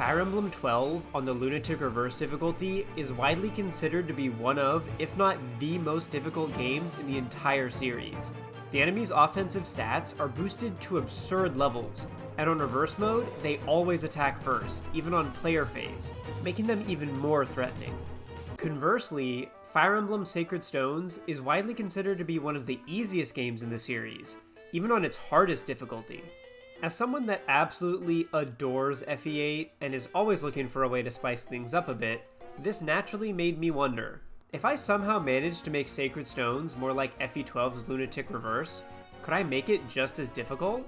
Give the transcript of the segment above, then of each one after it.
Fire Emblem 12 on the Lunatic Reverse difficulty is widely considered to be one of, if not the most difficult games in the entire series. The enemy's offensive stats are boosted to absurd levels, and on reverse mode, they always attack first, even on player phase, making them even more threatening. Conversely, Fire Emblem Sacred Stones is widely considered to be one of the easiest games in the series, even on its hardest difficulty. As someone that absolutely adores FE8 and is always looking for a way to spice things up a bit, this naturally made me wonder, if I somehow managed to make Sacred Stones more like FE12's Lunatic Reverse, could I make it just as difficult?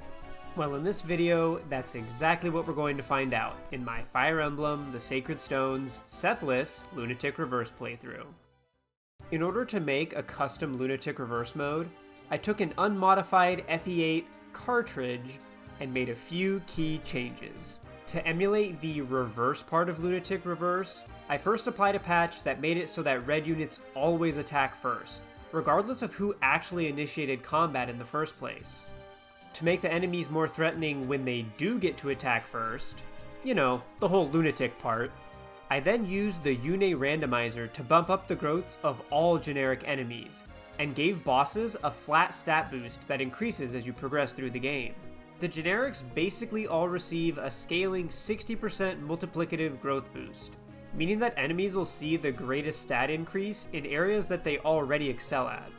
Well, in this video, that's exactly what we're going to find out in my Fire Emblem The Sacred Stones Seth-less Lunatic Reverse playthrough. In order to make a custom Lunatic Reverse mode, I took an unmodified FE8 cartridge and made a few key changes. To emulate the reverse part of Lunatic Reverse, I first applied a patch that made it so that red units always attack first, regardless of who actually initiated combat in the first place. To make the enemies more threatening when they do get to attack first, you know, the whole lunatic part, I then used the Yune randomizer to bump up the growths of all generic enemies, and gave bosses a flat stat boost that increases as you progress through the game. The generics basically all receive a scaling 60% multiplicative growth boost, meaning that enemies will see the greatest stat increase in areas that they already excel at.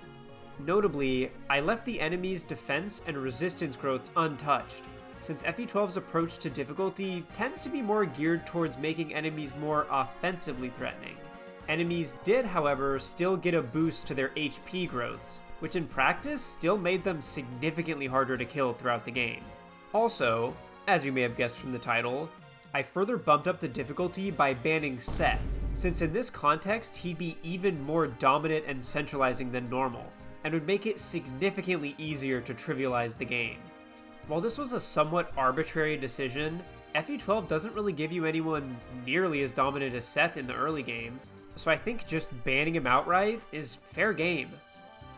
Notably, I left the enemy's defense and resistance growths untouched, since FE12's approach to difficulty tends to be more geared towards making enemies more offensively threatening. Enemies did, however, still get a boost to their HP growths, which in practice still made them significantly harder to kill throughout the game. Also, as you may have guessed from the title, I further bumped up the difficulty by banning Seth, since in this context he'd be even more dominant and centralizing than normal, and would make it significantly easier to trivialize the game. While this was a somewhat arbitrary decision, FE12 doesn't really give you anyone nearly as dominant as Seth in the early game, so I think just banning him outright is fair game.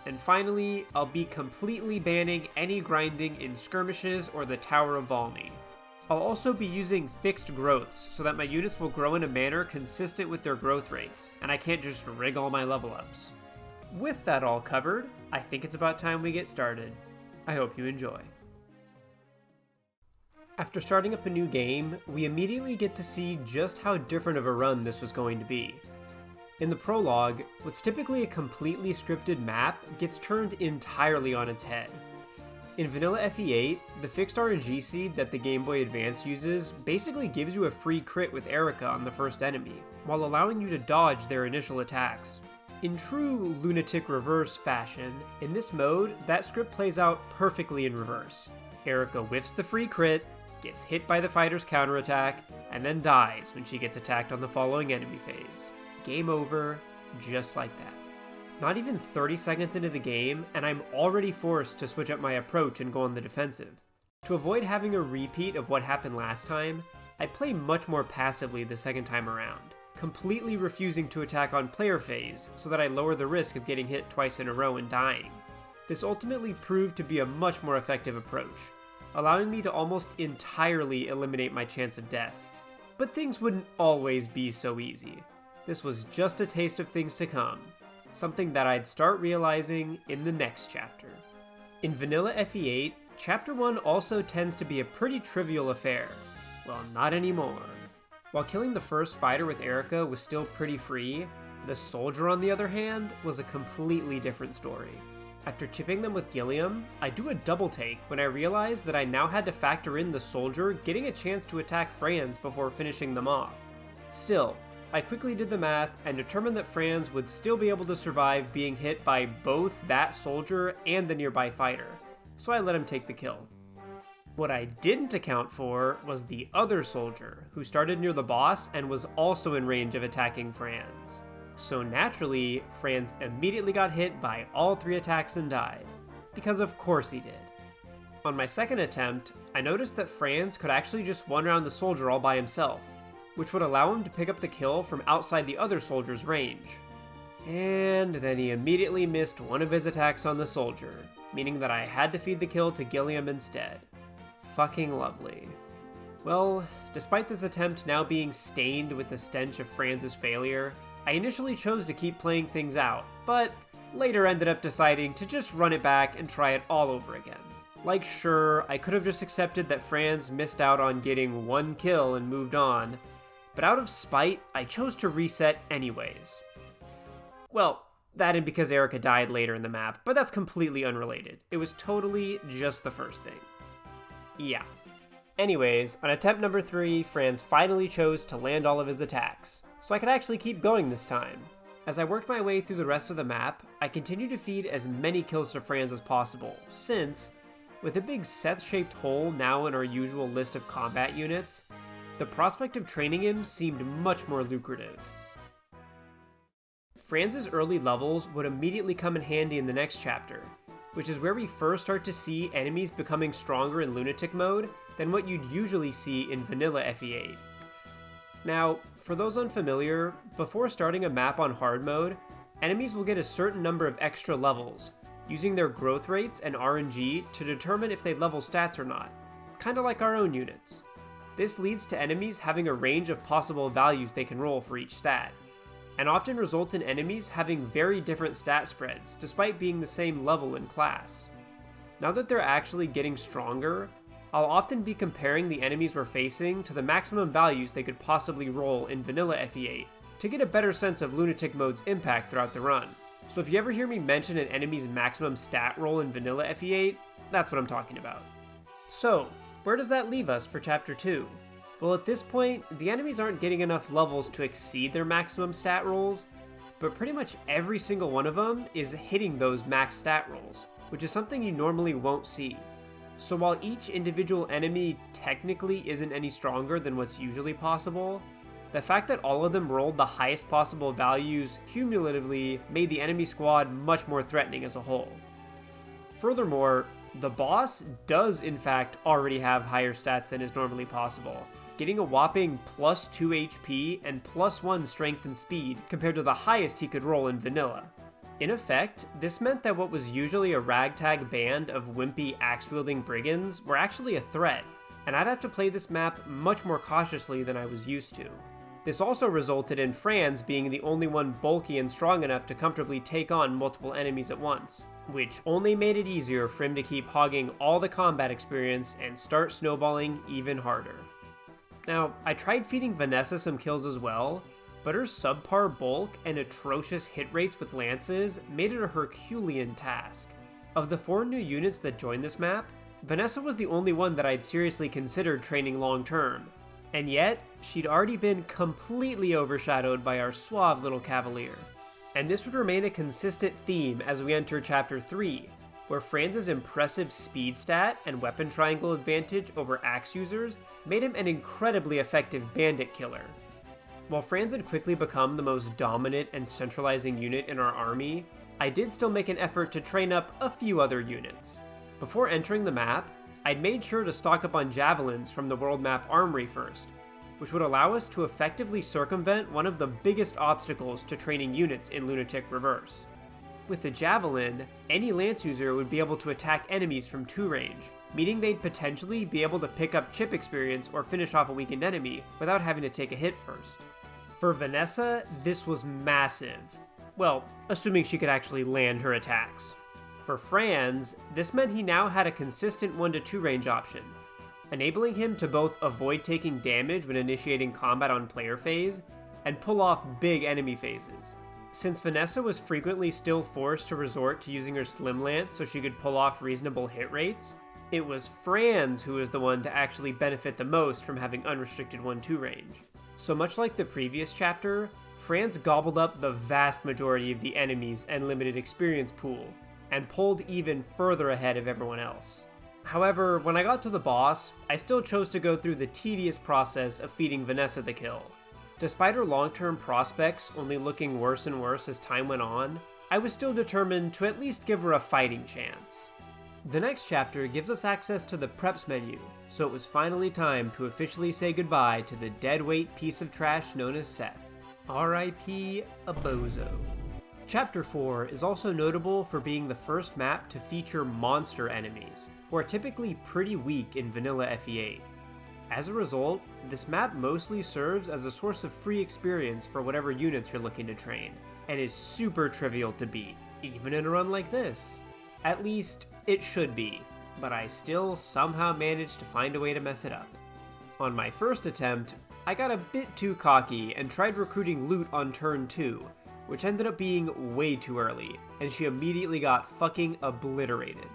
And finally, I'll be completely banning any grinding in skirmishes or the Tower of Valmy. I'll also be using fixed growths so that my units will grow in a manner consistent with their growth rates, and I can't just rig all my level ups. With that all covered, I think it's about time we get started. I hope you enjoy. After starting up a new game, we immediately get to see just how different of a run this was going to be. In the prologue, what's typically a completely scripted map gets turned entirely on its head. In vanilla FE8, the fixed RNG seed that the Game Boy Advance uses basically gives you a free crit with Erica on the first enemy, while allowing you to dodge their initial attacks. In true Lunatic Reverse fashion, in this mode, that script plays out perfectly in reverse. Erica whiffs the free crit, gets hit by the fighter's counterattack, and then dies when she gets attacked on the following enemy phase. Game over, just like that. Not even 30 seconds into the game, and I'm already forced to switch up my approach and go on the defensive. To avoid having a repeat of what happened last time, I play much more passively the second time around, completely refusing to attack on player phase so that I lower the risk of getting hit twice in a row and dying. This ultimately proved to be a much more effective approach, allowing me to almost entirely eliminate my chance of death. But things wouldn't always be so easy. This was just a taste of things to come, something that I'd start realizing in the next chapter. In vanilla FE8, Chapter 1 also tends to be a pretty trivial affair. Well, not anymore. While killing the first fighter with Erica was still pretty free, the soldier on the other hand was a completely different story. After chipping them with Gilliam, I do a double take when I realize that I now had to factor in the soldier getting a chance to attack Franz before finishing them off. Still, I quickly did the math and determined that Franz would still be able to survive being hit by both that soldier and the nearby fighter, so I let him take the kill. What I didn't account for was the other soldier, who started near the boss and was also in range of attacking Franz. So naturally, Franz immediately got hit by all 3 attacks and died, because of course he did. On my second attempt, I noticed that Franz could actually just one round the soldier all by himself, which would allow him to pick up the kill from outside the other soldier's range. And then he immediately missed one of his attacks on the soldier, meaning that I had to feed the kill to Gilliam instead. Fucking lovely. Well, despite this attempt now being stained with the stench of Franz's failure, I initially chose to keep playing things out, but later ended up deciding to just run it back and try it all over again. Like, sure, I could have just accepted that Franz missed out on getting one kill and moved on, but out of spite, I chose to reset anyways. Well, that and because Erica died later in the map, but that's completely unrelated. It was totally just the first thing. Yeah. Anyways, on attempt number 3, Franz finally chose to land all of his attacks, so I could actually keep going this time. As I worked my way through the rest of the map, I continued to feed as many kills to Franz as possible, since, with a big Seth-shaped hole now in our usual list of combat units, the prospect of training him seemed much more lucrative. Franz's early levels would immediately come in handy in the next chapter, which is where we first start to see enemies becoming stronger in Lunatic mode than what you'd usually see in vanilla FE8. Now, for those unfamiliar, before starting a map on hard mode, enemies will get a certain number of extra levels, using their growth rates and RNG to determine if they level stats or not, kinda like our own units. This leads to enemies having a range of possible values they can roll for each stat, and often results in enemies having very different stat spreads, despite being the same level in class. Now that they're actually getting stronger, I'll often be comparing the enemies we're facing to the maximum values they could possibly roll in vanilla FE8, to get a better sense of Lunatic mode's impact throughout the run. So if you ever hear me mention an enemy's maximum stat roll in vanilla FE8, that's what I'm talking about. So, where does that leave us for Chapter 2? Well, at this point, the enemies aren't getting enough levels to exceed their maximum stat rolls, but pretty much every single one of them is hitting those max stat rolls, which is something you normally won't see. So while each individual enemy technically isn't any stronger than what's usually possible, the fact that all of them rolled the highest possible values cumulatively made the enemy squad much more threatening as a whole. Furthermore, the boss does in fact already have higher stats than is normally possible, getting a whopping plus 2 HP and plus 1 strength and speed compared to the highest he could roll in vanilla. In effect, this meant that what was usually a ragtag band of wimpy axe-wielding brigands were actually a threat, and I'd have to play this map much more cautiously than I was used to. This also resulted in Franz being the only one bulky and strong enough to comfortably take on multiple enemies at once, which only made it easier for him to keep hogging all the combat experience and start snowballing even harder. Now, I tried feeding Vanessa some kills as well, but her subpar bulk and atrocious hit rates with lances made it a Herculean task. Of the 4 new units that joined this map, Vanessa was the only one that I'd seriously considered training long term, and yet, she'd already been completely overshadowed by our suave little Cavalier. And this would remain a consistent theme as we enter Chapter 3, where Franz's impressive speed stat and weapon triangle advantage over axe users made him an incredibly effective bandit killer. While Franz had quickly become the most dominant and centralizing unit in our army, I did still make an effort to train up a few other units. Before entering the map, I'd made sure to stock up on javelins from the world map armory first, which would allow us to effectively circumvent one of the biggest obstacles to training units in Lunatic Reverse. With the javelin, any lance user would be able to attack enemies from 2 range, meaning they'd potentially be able to pick up chip experience or finish off a weakened enemy without having to take a hit first. For Vanessa, this was massive. Well, assuming she could actually land her attacks. For Franz, this meant he now had a consistent 1 to 2 range option, enabling him to both avoid taking damage when initiating combat on player phase, and pull off big enemy phases. Since Vanessa was frequently still forced to resort to using her Slim Lance so she could pull off reasonable hit rates, it was Franz who was the one to actually benefit the most from having unrestricted 1-2 range. So much like the previous chapter, Franz gobbled up the vast majority of the enemies and limited experience pool, and pulled even further ahead of everyone else. However, when I got to the boss, I still chose to go through the tedious process of feeding Vanessa the kill. Despite her long-term prospects only looking worse and worse as time went on, I was still determined to at least give her a fighting chance. The next chapter gives us access to the preps menu, so it was finally time to officially say goodbye to the deadweight piece of trash known as Seth. R.I.P. a bozo. Chapter 4 is also notable for being the first map to feature monster enemies, who are typically pretty weak in vanilla FE8. As a result, this map mostly serves as a source of free experience for whatever units you're looking to train, and is super trivial to beat, even in a run like this. At least, it should be, but I still somehow managed to find a way to mess it up. On my first attempt, I got a bit too cocky and tried recruiting Loot on turn 2, which ended up being way too early, and she immediately got fucking obliterated.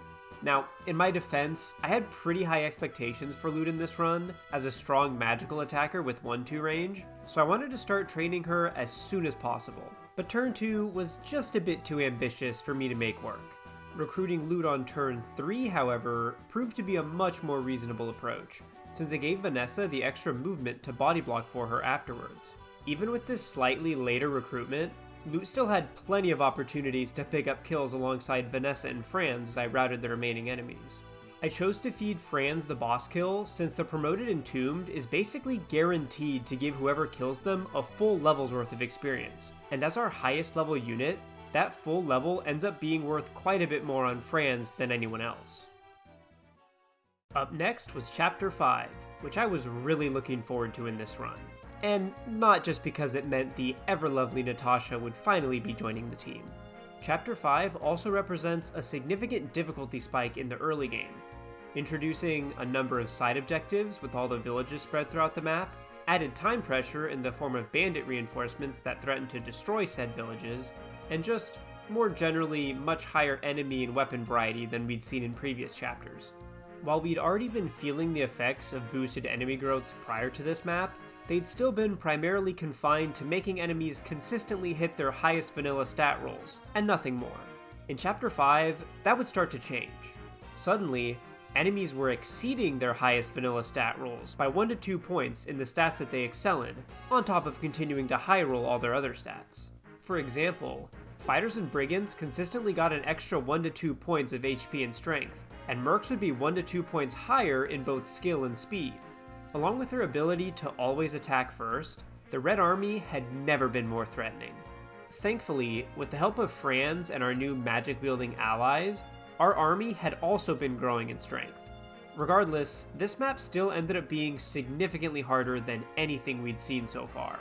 Now, in my defense, I had pretty high expectations for Loot in this run, as a strong magical attacker with 1-2 range, so I wanted to start training her as soon as possible. But turn 2 was just a bit too ambitious for me to make work. Recruiting Loot on turn 3, however, proved to be a much more reasonable approach, since it gave Vanessa the extra movement to body block for her afterwards. Even with this slightly later recruitment, Loot still had plenty of opportunities to pick up kills alongside Vanessa and Franz as I routed the remaining enemies. I chose to feed Franz the boss kill since the promoted Entombed is basically guaranteed to give whoever kills them a full level's worth of experience, and as our highest level unit, that full level ends up being worth quite a bit more on Franz than anyone else. Up next was Chapter 5, which I was really looking forward to in this run. And not just because it meant the ever-lovely Natasha would finally be joining the team. Chapter 5 also represents a significant difficulty spike in the early game, introducing a number of side objectives with all the villages spread throughout the map, added time pressure in the form of bandit reinforcements that threaten to destroy said villages, and just, more generally, much higher enemy and weapon variety than we'd seen in previous chapters. While we'd already been feeling the effects of boosted enemy growths prior to this map, they'd still been primarily confined to making enemies consistently hit their highest vanilla stat rolls, and nothing more. In Chapter 5, that would start to change. Suddenly, enemies were exceeding their highest vanilla stat rolls by 1 to 2 points in the stats that they excel in, on top of continuing to high roll all their other stats. For example, fighters and brigands consistently got an extra 1 to 2 points of HP and strength, and mercs would be 1 to 2 points higher in both skill and speed. Along with her ability to always attack first, the Red Army had never been more threatening. Thankfully, with the help of Franz and our new magic-wielding allies, our army had also been growing in strength. Regardless, this map still ended up being significantly harder than anything we'd seen so far.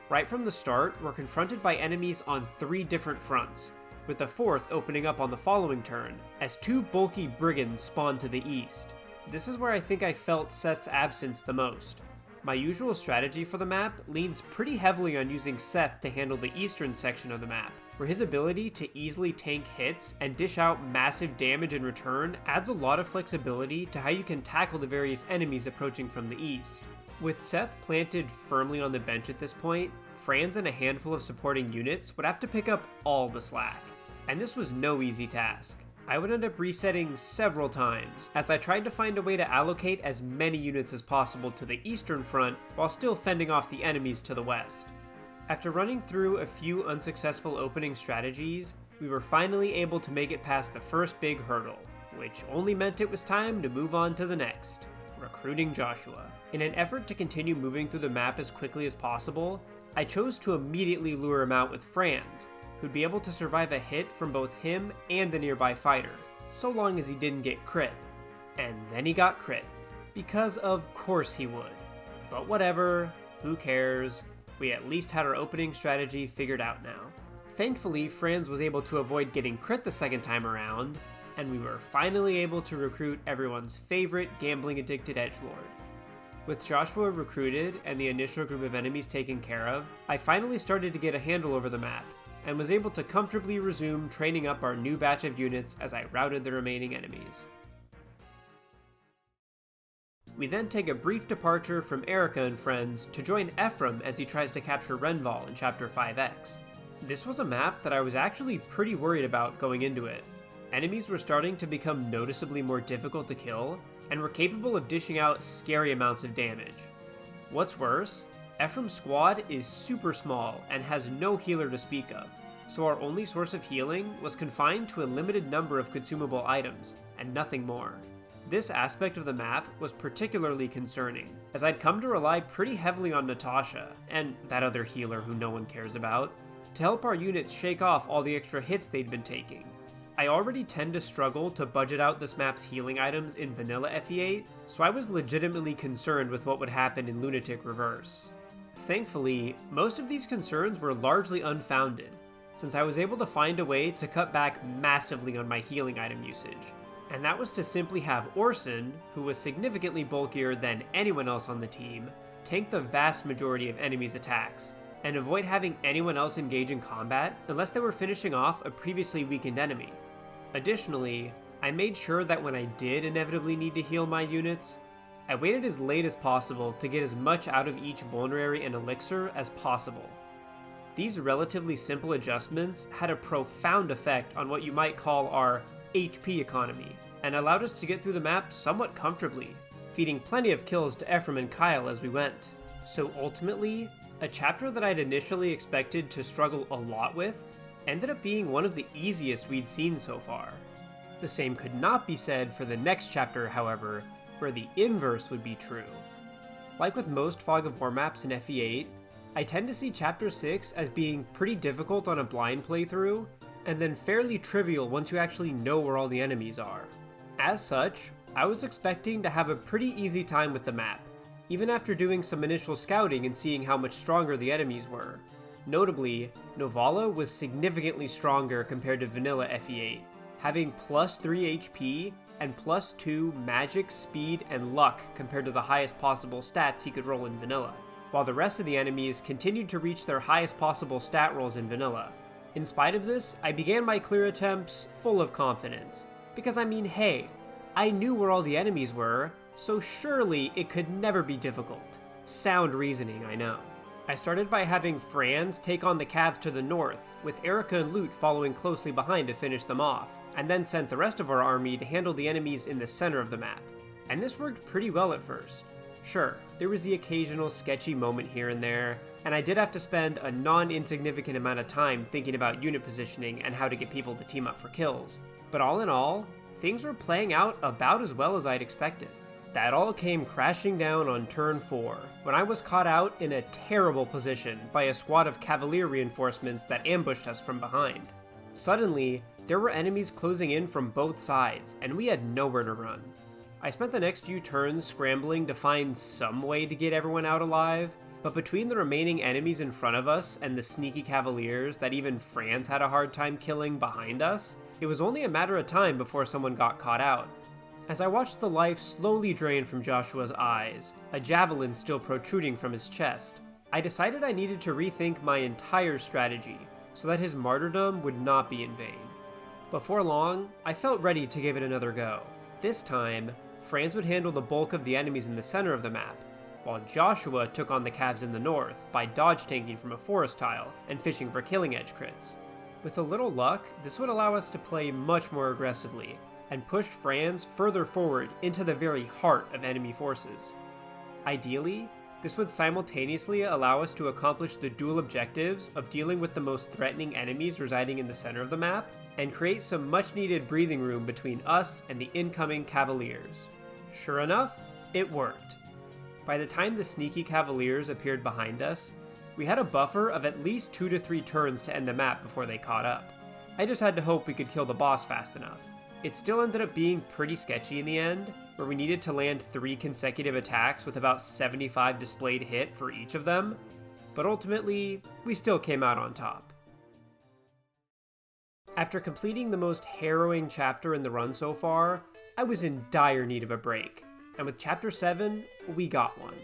Right from the start, we're confronted by enemies on 3 different fronts, with the 4th opening up on the following turn, as 2 bulky brigands spawn to the east. This is where I think I felt Seth's absence the most. My usual strategy for the map leans pretty heavily on using Seth to handle the eastern section of the map, where his ability to easily tank hits and dish out massive damage in return adds a lot of flexibility to how you can tackle the various enemies approaching from the east. With Seth planted firmly on the bench at this point, Franz and a handful of supporting units would have to pick up all the slack, and this was no easy task. I would end up resetting several times, as I tried to find a way to allocate as many units as possible to the eastern front while still fending off the enemies to the west. After running through a few unsuccessful opening strategies, we were finally able to make it past the first big hurdle, which only meant it was time to move on to the next, recruiting Joshua. In an effort to continue moving through the map as quickly as possible, I chose to immediately lure him out with Franz, who'd be able to survive a hit from both him and the nearby fighter, so long as he didn't get crit. And then he got crit, because of course he would. But whatever, who cares, we at least had our opening strategy figured out now. Thankfully, Franz was able to avoid getting crit the second time around, and we were finally able to recruit everyone's favorite gambling-addicted edgelord. With Joshua recruited and the initial group of enemies taken care of, I finally started to get a handle over the map, and was able to comfortably resume training up our new batch of units as I routed the remaining enemies. We then take a brief departure from Erica and friends to join Ephraim as he tries to capture Renval in Chapter 5X. This was a map that I was actually pretty worried about going into it. Enemies were starting to become noticeably more difficult to kill, and were capable of dishing out scary amounts of damage. What's worse, Ephraim's squad is super small and has no healer to speak of, so our only source of healing was confined to a limited number of consumable items, and nothing more. This aspect of the map was particularly concerning, as I'd come to rely pretty heavily on Natasha, and that other healer who no one cares about, to help our units shake off all the extra hits they'd been taking. I already tend to struggle to budget out this map's healing items in vanilla FE8, so I was legitimately concerned with what would happen in Lunatic Reverse. Thankfully, most of these concerns were largely unfounded, since I was able to find a way to cut back massively on my healing item usage, and that was to simply have Orson, who was significantly bulkier than anyone else on the team, tank the vast majority of enemies' attacks, and avoid having anyone else engage in combat unless they were finishing off a previously weakened enemy. Additionally, I made sure that when I did inevitably need to heal my units, I waited as late as possible to get as much out of each vulnerary and elixir as possible. These relatively simple adjustments had a profound effect on what you might call our HP economy, and allowed us to get through the map somewhat comfortably, feeding plenty of kills to Ephraim and Kyle as we went. So ultimately, a chapter that I'd initially expected to struggle a lot with ended up being one of the easiest we'd seen so far. The same could not be said for the next chapter, however, where the inverse would be true. Like with most Fog of War maps in FE8, I tend to see Chapter 6 as being pretty difficult on a blind playthrough, and then fairly trivial once you actually know where all the enemies are. As such, I was expecting to have a pretty easy time with the map, even after doing some initial scouting and seeing how much stronger the enemies were. Notably, Novala was significantly stronger compared to vanilla FE8, having plus 3 HP and plus 2 magic, speed, and luck compared to the highest possible stats he could roll in vanilla, while the rest of the enemies continued to reach their highest possible stat rolls in vanilla. In spite of this, I began my clear attempts full of confidence, because I mean, hey, I knew where all the enemies were, so surely it could never be difficult. Sound reasoning, I know. I started by having Franz take on the Cavs to the north, with Erica and Lute following closely behind to finish them off, and then sent the rest of our army to handle the enemies in the center of the map. And this worked pretty well at first. Sure, there was the occasional sketchy moment here and there, and I did have to spend a non-insignificant amount of time thinking about unit positioning and how to get people to team up for kills. But all in all, things were playing out about as well as I'd expected. That all came crashing down on turn 4, when I was caught out in a terrible position by a squad of Cavalier reinforcements that ambushed us from behind. Suddenly, there were enemies closing in from both sides, and we had nowhere to run. I spent the next few turns scrambling to find some way to get everyone out alive, but between the remaining enemies in front of us and the sneaky Cavaliers that even Franz had a hard time killing behind us, it was only a matter of time before someone got caught out. As I watched the life slowly drain from Joshua's eyes, a javelin still protruding from his chest, I decided I needed to rethink my entire strategy so that his martyrdom would not be in vain. Before long, I felt ready to give it another go. This time, Franz would handle the bulk of the enemies in the center of the map, while Joshua took on the Cavs in the north by dodge tanking from a forest tile and fishing for killing edge crits. With a little luck, this would allow us to play much more aggressively, and pushed Franz further forward into the very heart of enemy forces. Ideally, this would simultaneously allow us to accomplish the dual objectives of dealing with the most threatening enemies residing in the center of the map, and create some much-needed breathing room between us and the incoming Cavaliers. Sure enough, it worked. By the time the sneaky Cavaliers appeared behind us, we had a buffer of at least 2 to 3 turns to end the map before they caught up. I just had to hope we could kill the boss fast enough. It still ended up being pretty sketchy in the end, where we needed to land 3 consecutive attacks with about 75 displayed hit for each of them, but ultimately, we still came out on top. After completing the most harrowing chapter in the run so far, I was in dire need of a break, and with Chapter 7, we got one.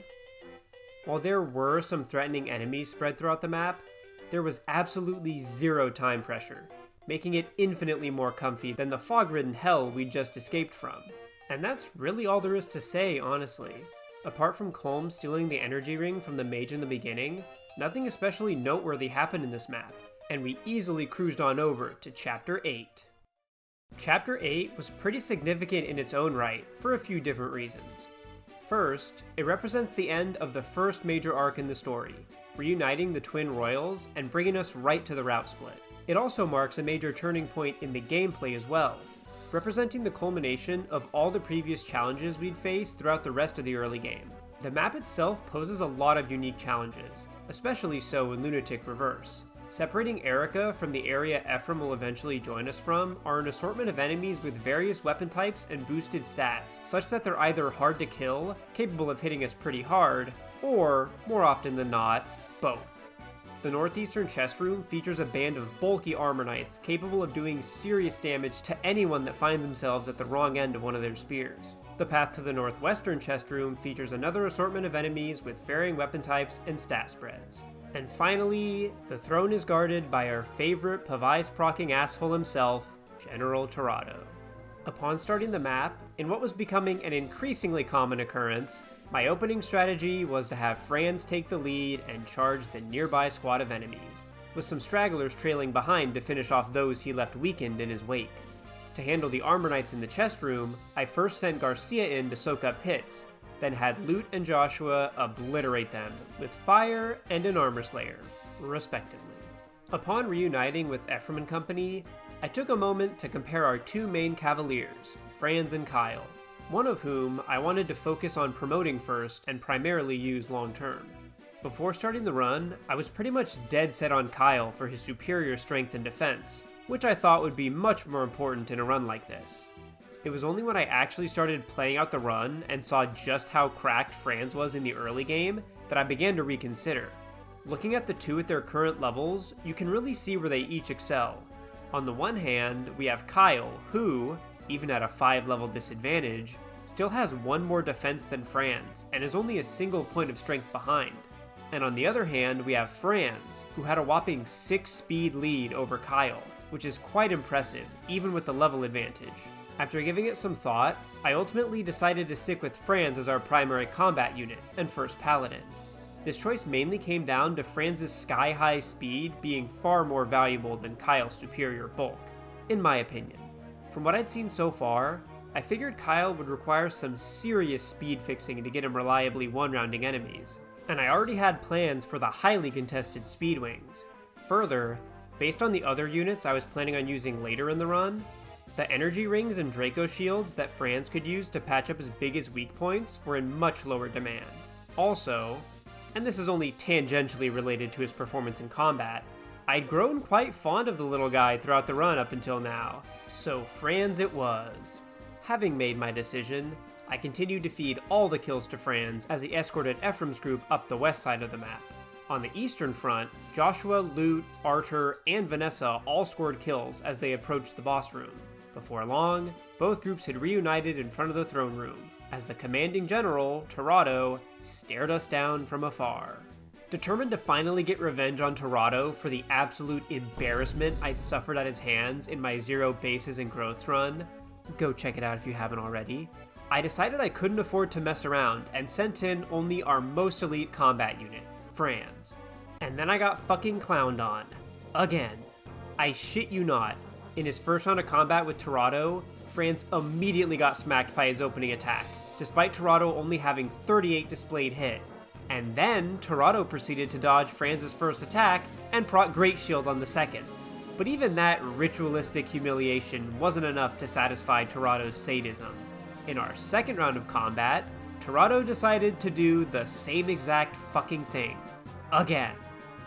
While there were some threatening enemies spread throughout the map, there was absolutely zero time pressure, making it infinitely more comfy than the fog-ridden hell we'd just escaped from. And that's really all there is to say, honestly. Apart from Colm stealing the energy ring from the mage in the beginning, nothing especially noteworthy happened in this map, and we easily cruised on over to Chapter 8. Chapter 8 was pretty significant in its own right, for a few different reasons. First, it represents the end of the first major arc in the story, reuniting the Twin Royals and bringing us right to the route split. It also marks a major turning point in the gameplay as well, representing the culmination of all the previous challenges we'd faced throughout the rest of the early game. The map itself poses a lot of unique challenges, especially so in Lunatic Reverse, Separating Erica from the area Ephraim will eventually join us from are an assortment of enemies with various weapon types and boosted stats, such that they're either hard to kill, capable of hitting us pretty hard, or, more often than not, both. The northeastern chest room features a band of bulky armor knights capable of doing serious damage to anyone that finds themselves at the wrong end of one of their spears. The path to the northwestern chest room features another assortment of enemies with varying weapon types and stat spreads. And finally, the throne is guarded by our favorite Pavise-procking asshole himself, General Torado. Upon starting the map, in what was becoming an increasingly common occurrence, my opening strategy was to have Franz take the lead and charge the nearby squad of enemies, with some stragglers trailing behind to finish off those he left weakened in his wake. To handle the armor knights in the chest room, I first sent Garcia in to soak up hits, then had Lute and Joshua obliterate them with fire and an armor slayer, respectively. Upon reuniting with Ephraim and company, I took a moment to compare our two main cavaliers, Franz and Kyle, one of whom I wanted to focus on promoting first and primarily use long term. Before starting the run, I was pretty much dead set on Kyle for his superior strength and defense, which I thought would be much more important in a run like this. It was only when I actually started playing out the run and saw just how cracked Franz was in the early game that I began to reconsider. Looking at the two at their current levels, you can really see where they each excel. On the one hand, we have Kyle, who, even at a 5-level disadvantage, still has one more defense than Franz, and is only a single point of strength behind. And on the other hand, we have Franz, who had a whopping 6 speed lead over Kyle, which is quite impressive, even with the level advantage. After giving it some thought, I ultimately decided to stick with Franz as our primary combat unit and first paladin. This choice mainly came down to Franz's sky-high speed being far more valuable than Kyle's superior bulk, in my opinion. From what I'd seen so far, I figured Kyle would require some serious speed fixing to get him reliably one-rounding enemies, and I already had plans for the highly contested speed wings. Further, based on the other units I was planning on using later in the run, the energy rings and Draco shields that Franz could use to patch up his biggest weak points were in much lower demand. Also, and this is only tangentially related to his performance in combat, I'd grown quite fond of the little guy throughout the run up until now, so Franz it was. Having made my decision, I continued to feed all the kills to Franz as he escorted Ephraim's group up the west side of the map. On the eastern front, Joshua, Lute, Artur, and Vanessa all scored kills as they approached the boss room. Before long, both groups had reunited in front of the throne room, as the commanding general, Torado, stared us down from afar. Determined to finally get revenge on Torado for the absolute embarrassment I'd suffered at his hands in my 0 bases and growths run, go check it out if you haven't already, I decided I couldn't afford to mess around and sent in only our most elite combat unit, Franz. And then I got fucking clowned on. Again. I shit you not. In his first round of combat with Torado, Franz immediately got smacked by his opening attack, despite Torado only having 38 displayed hit. And then Torado proceeded to dodge Franz's first attack and proc Great Shield on the second. But even that ritualistic humiliation wasn't enough to satisfy Torado's sadism. In our second round of combat, Torado decided to do the same exact fucking thing. Again.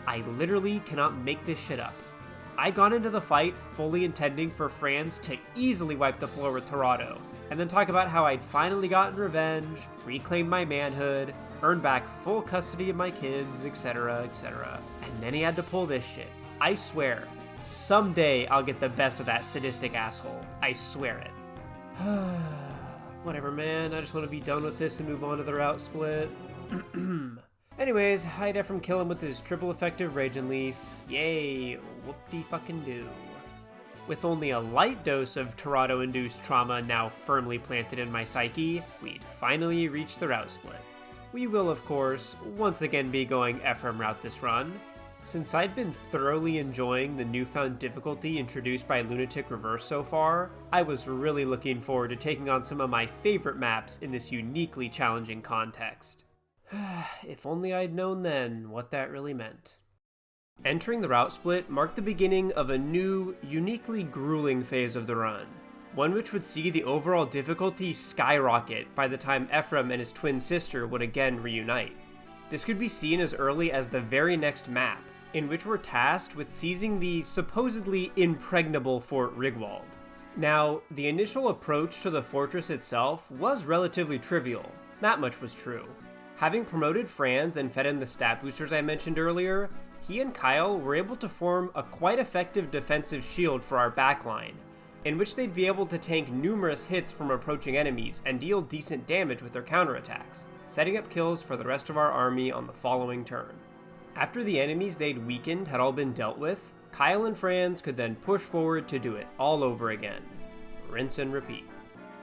I literally cannot make this shit up. I'd gone into the fight fully intending for Franz to easily wipe the floor with Torado, and then talk about how I'd finally gotten revenge, reclaimed my manhood, earned back full custody of my kids, etc, etc. And then he had to pull this shit. I swear, someday I'll get the best of that sadistic asshole. I swear it. Whatever, man, I just want to be done with this and move on to the route split. Anyways, I'd Ephraim kill him with his triple effective Raging Leaf. Yay, whoop-de-fucking-do. With only a light dose of Torado-induced trauma now firmly planted in my psyche, we'd finally reached the route split. We will, of course, once again be going Ephraim route this run. Since I'd been thoroughly enjoying the newfound difficulty introduced by Lunatic Reverse so far, I was really looking forward to taking on some of my favorite maps in this uniquely challenging context. If only I'd known then what that really meant. Entering the route split marked the beginning of a new, uniquely grueling phase of the run, one which would see the overall difficulty skyrocket by the time Ephraim and his twin sister would again reunite. This could be seen as early as the very next map, in which we're tasked with seizing the supposedly impregnable Fort Rigwald. Now, the initial approach to the fortress itself was relatively trivial, that much was true. Having promoted Franz and fed in the stat boosters I mentioned earlier, he and Kyle were able to form a quite effective defensive shield for our backline, in which they'd be able to tank numerous hits from approaching enemies and deal decent damage with their counterattacks, setting up kills for the rest of our army on the following turn. After the enemies they'd weakened had all been dealt with, Kyle and Franz could then push forward to do it all over again. Rinse and repeat.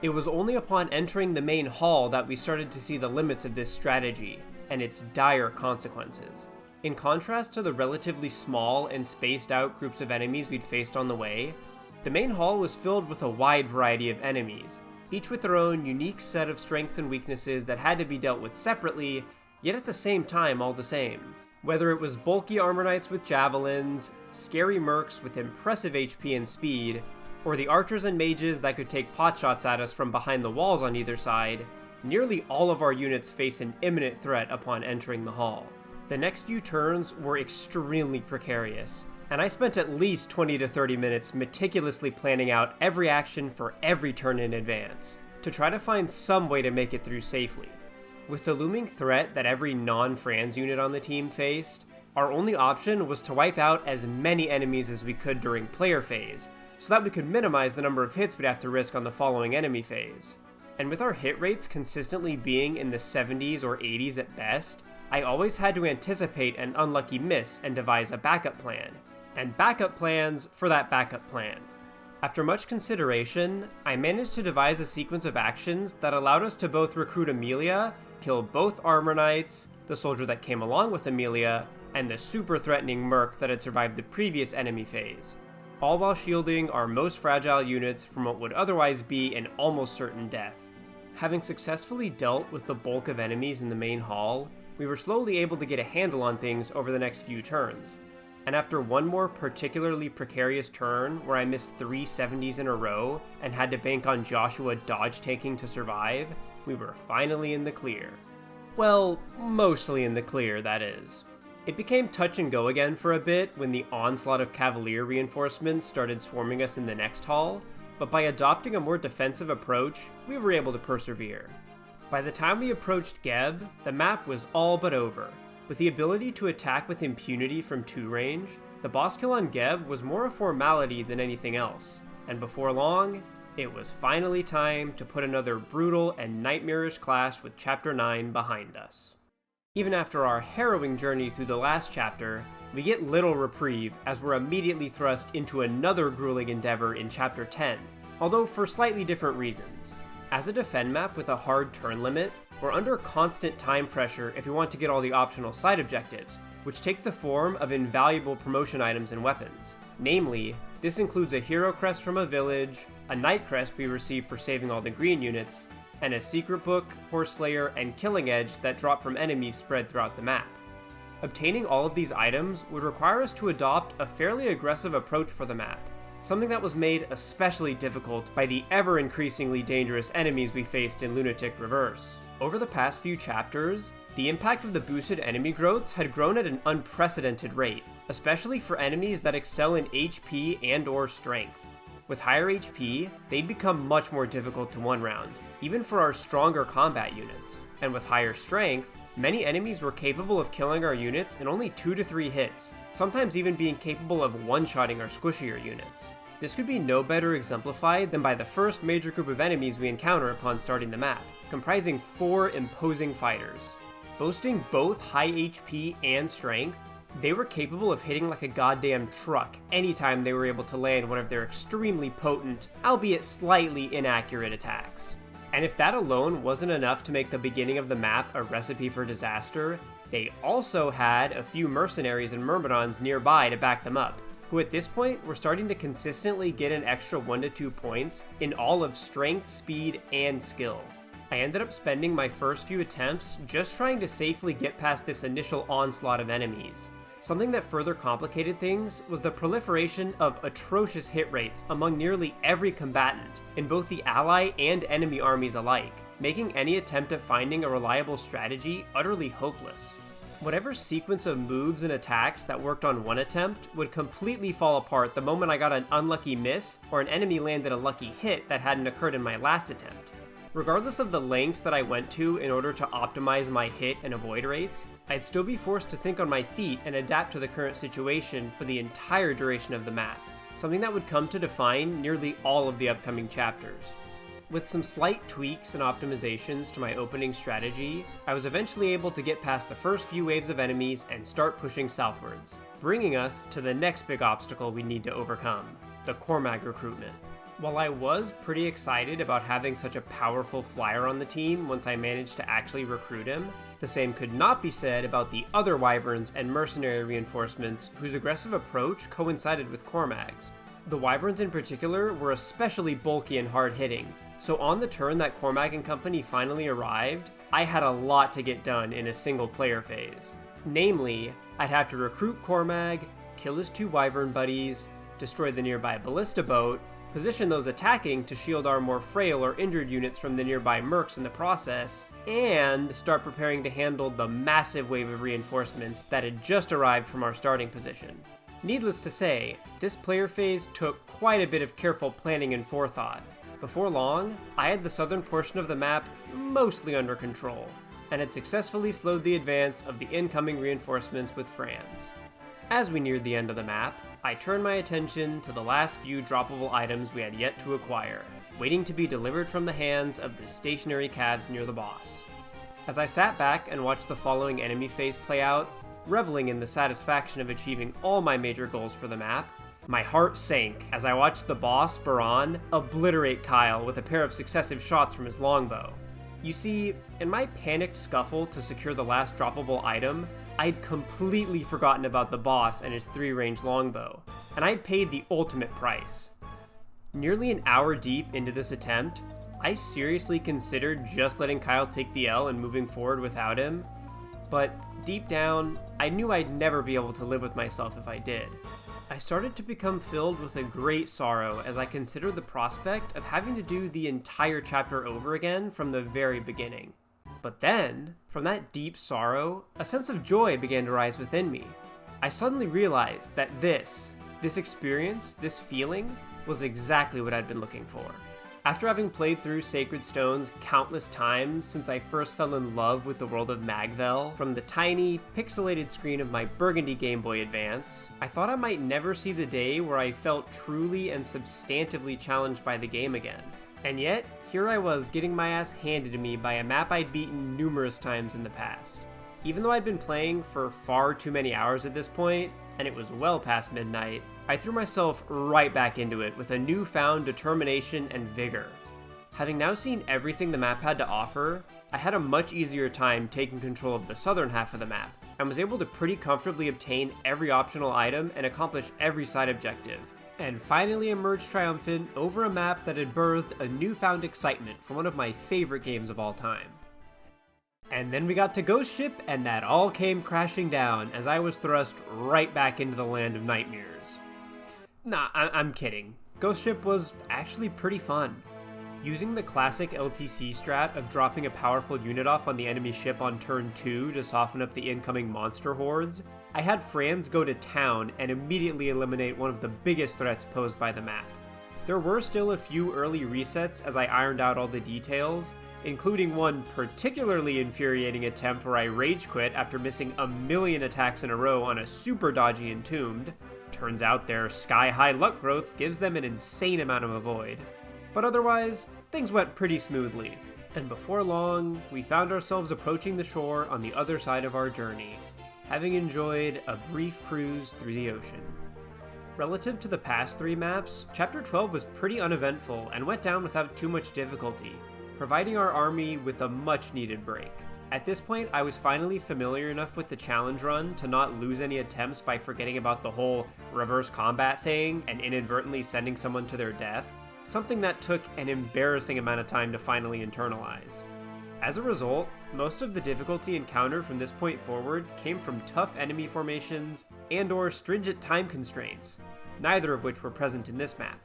It was only upon entering the main hall that we started to see the limits of this strategy, and its dire consequences. In contrast to the relatively small and spaced out groups of enemies we'd faced on the way, the main hall was filled with a wide variety of enemies, each with their own unique set of strengths and weaknesses that had to be dealt with separately, yet at the same time all the same. Whether it was bulky armor knights with javelins, scary mercs with impressive HP and speed, or the archers and mages that could take potshots at us from behind the walls on either side, nearly all of our units face an imminent threat upon entering the hall. The next few turns were extremely precarious, and I spent at least 20 to 30 minutes meticulously planning out every action for every turn in advance, to try to find some way to make it through safely. With the looming threat that every non-Franz unit on the team faced, our only option was to wipe out as many enemies as we could during player phase, so that we could minimize the number of hits we'd have to risk on the following enemy phase. And with our hit rates consistently being in the 70s or 80s at best, I always had to anticipate an unlucky miss and devise a backup plan, and backup plans for that backup plan. After much consideration, I managed to devise a sequence of actions that allowed us to both recruit Amelia, kill both armor knights, the soldier that came along with Amelia, and the super threatening merc that had survived the previous enemy phase, all while shielding our most fragile units from what would otherwise be an almost certain death. Having successfully dealt with the bulk of enemies in the main hall, we were slowly able to get a handle on things over the next few turns. And after one more particularly precarious turn where I missed 3 70s in a row and had to bank on Joshua dodge tanking to survive, we were finally in the clear. Well, mostly in the clear, that is. It became touch and go again for a bit when the onslaught of Cavalier reinforcements started swarming us in the next hall, but by adopting a more defensive approach, we were able to persevere. By the time we approached Geb, the map was all but over. With the ability to attack with impunity from 2 range, the boss kill on Geb was more a formality than anything else, and before long, it was finally time to put another brutal and nightmarish clash with Chapter 9 behind us. Even after our harrowing journey through the last chapter, we get little reprieve as we're immediately thrust into another grueling endeavor in Chapter 10, although for slightly different reasons. As a defend map with a hard turn limit, we're under constant time pressure if we want to get all the optional side objectives, which take the form of invaluable promotion items and weapons. Namely, this includes a hero crest from a village, a knight crest we receive for saving all the green units, and a secret book, horse slayer, and killing edge that drop from enemies spread throughout the map. Obtaining all of these items would require us to adopt a fairly aggressive approach for the map, something that was made especially difficult by the ever-increasingly dangerous enemies we faced in Lunatic Reverse. Over the past few chapters, the impact of the boosted enemy growths had grown at an unprecedented rate, especially for enemies that excel in HP and/or strength. With higher HP, they'd become much more difficult to one-round, even for our stronger combat units. And with higher strength, many enemies were capable of killing our units in only 2 to 3 hits, sometimes even being capable of one-shotting our squishier units. This could be no better exemplified than by the first major group of enemies we encounter upon starting the map, comprising 4 imposing fighters. Boasting both high HP and strength, they were capable of hitting like a goddamn truck anytime they were able to land one of their extremely potent, albeit slightly inaccurate attacks. And if that alone wasn't enough to make the beginning of the map a recipe for disaster, they also had a few mercenaries and myrmidons nearby to back them up, who at this point were starting to consistently get an extra 1 to 2 points in all of strength, speed, and skill. I ended up spending my first few attempts just trying to safely get past this initial onslaught of enemies. Something that further complicated things was the proliferation of atrocious hit rates among nearly every combatant in both the ally and enemy armies alike, making any attempt at finding a reliable strategy utterly hopeless. Whatever sequence of moves and attacks that worked on one attempt would completely fall apart the moment I got an unlucky miss or an enemy landed a lucky hit that hadn't occurred in my last attempt. Regardless of the lengths that I went to in order to optimize my hit and avoid rates, I'd still be forced to think on my feet and adapt to the current situation for the entire duration of the map, something that would come to define nearly all of the upcoming chapters. With some slight tweaks and optimizations to my opening strategy, I was eventually able to get past the first few waves of enemies and start pushing southwards, bringing us to the next big obstacle we need to overcome, the Cormag recruitment. While I was pretty excited about having such a powerful flyer on the team once I managed to actually recruit him, the same could not be said about the other wyverns and mercenary reinforcements whose aggressive approach coincided with Cormag's. The wyverns in particular were especially bulky and hard-hitting, so on the turn that Cormag and company finally arrived, I had a lot to get done in a single player phase. Namely, I'd have to recruit Cormag, kill his 2 wyvern buddies, destroy the nearby ballista boat, position those attacking to shield our more frail or injured units from the nearby mercs in the process, and start preparing to handle the massive wave of reinforcements that had just arrived from our starting position. Needless to say, this player phase took quite a bit of careful planning and forethought. Before long, I had the southern portion of the map mostly under control, and had successfully slowed the advance of the incoming reinforcements with Franz. As we neared the end of the map, I turned my attention to the last few droppable items we had yet to acquire, waiting to be delivered from the hands of the stationary calves near the boss. As I sat back and watched the following enemy phase play out, reveling in the satisfaction of achieving all my major goals for the map, my heart sank as I watched the boss, Baran, obliterate Kyle with a pair of successive shots from his longbow. You see, in my panicked scuffle to secure the last droppable item, I'd completely forgotten about the boss and his 3-range longbow, and I'd paid the ultimate price. Nearly an hour deep into this attempt, I seriously considered just letting Kyle take the L and moving forward without him, but deep down, I knew I'd never be able to live with myself if I did. I started to become filled with a great sorrow as I considered the prospect of having to do the entire chapter over again from the very beginning. But then, from that deep sorrow, a sense of joy began to rise within me. I suddenly realized that this experience, this feeling, was exactly what I'd been looking for. After having played through Sacred Stones countless times since I first fell in love with the world of Magvel from the tiny, pixelated screen of my burgundy Game Boy Advance, I thought I might never see the day where I felt truly and substantively challenged by the game again. And yet, here I was getting my ass handed to me by a map I'd beaten numerous times in the past. Even though I'd been playing for far too many hours at this point, and it was well past midnight, I threw myself right back into it with a newfound determination and vigor. Having now seen everything the map had to offer, I had a much easier time taking control of the southern half of the map, and was able to pretty comfortably obtain every optional item and accomplish every side objective, and finally emerged triumphant over a map that had birthed a newfound excitement for one of my favorite games of all time. And then we got to Ghost Ship, and that all came crashing down as I was thrust right back into the land of nightmares. Nah, I'm kidding. Ghost Ship was actually pretty fun. Using the classic LTC strat of dropping a powerful unit off on the enemy ship on turn 2 to soften up the incoming monster hordes, I had Franz go to town and immediately eliminate one of the biggest threats posed by the map. There were still a few early resets as I ironed out all the details, including one particularly infuriating attempt where I rage quit after missing a million attacks in a row on a super dodgy Entombed. Turns out their sky-high luck growth gives them an insane amount of avoid. But otherwise, things went pretty smoothly, and before long, we found ourselves approaching the shore on the other side of our journey, having enjoyed a brief cruise through the ocean. Relative to the past 3 maps, Chapter 12 was pretty uneventful and went down without too much difficulty, providing our army with a much-needed break. At this point, I was finally familiar enough with the challenge run to not lose any attempts by forgetting about the whole reverse combat thing and inadvertently sending someone to their death, something that took an embarrassing amount of time to finally internalize. As a result, most of the difficulty encountered from this point forward came from tough enemy formations and/or stringent time constraints, neither of which were present in this map.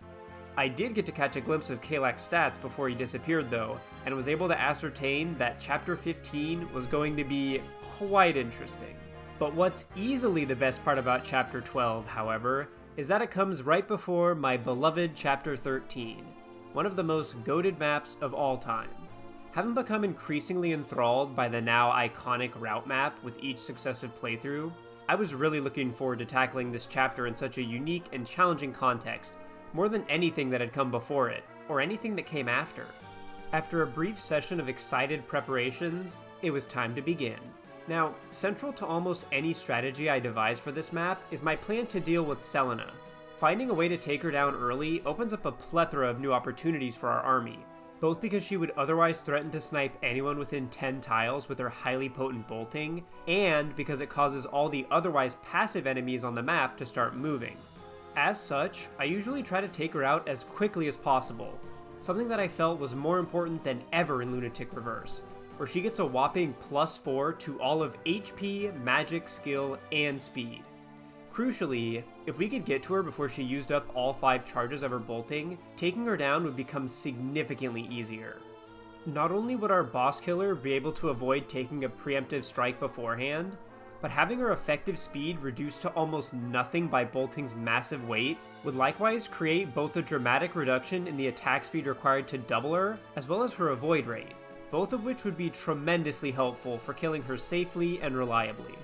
I did get to catch a glimpse of Kalak's stats before he disappeared though, and was able to ascertain that Chapter 15 was going to be quite interesting. But what's easily the best part about Chapter 12, however, is that it comes right before my beloved Chapter 13, one of the most goated maps of all time. Having become increasingly enthralled by the now iconic route map with each successive playthrough, I was really looking forward to tackling this chapter in such a unique and challenging context, more than anything that had come before it, or anything that came after. After a brief session of excited preparations, it was time to begin. Now, central to almost any strategy I devise for this map is my plan to deal with Selena. Finding a way to take her down early opens up a plethora of new opportunities for our army, both because she would otherwise threaten to snipe anyone within 10 tiles with her highly potent bolting, and because it causes all the otherwise passive enemies on the map to start moving. As such, I usually try to take her out as quickly as possible, something that I felt was more important than ever in Lunatic Reverse, where she gets a whopping +4 to all of HP, magic, skill, and speed. Crucially, if we could get to her before she used up all 5 charges of her bolting, taking her down would become significantly easier. Not only would our boss killer be able to avoid taking a preemptive strike beforehand, but having her effective speed reduced to almost nothing by bolting's massive weight would likewise create both a dramatic reduction in the attack speed required to double her, as well as her avoid rate, both of which would be tremendously helpful for killing her safely and reliably.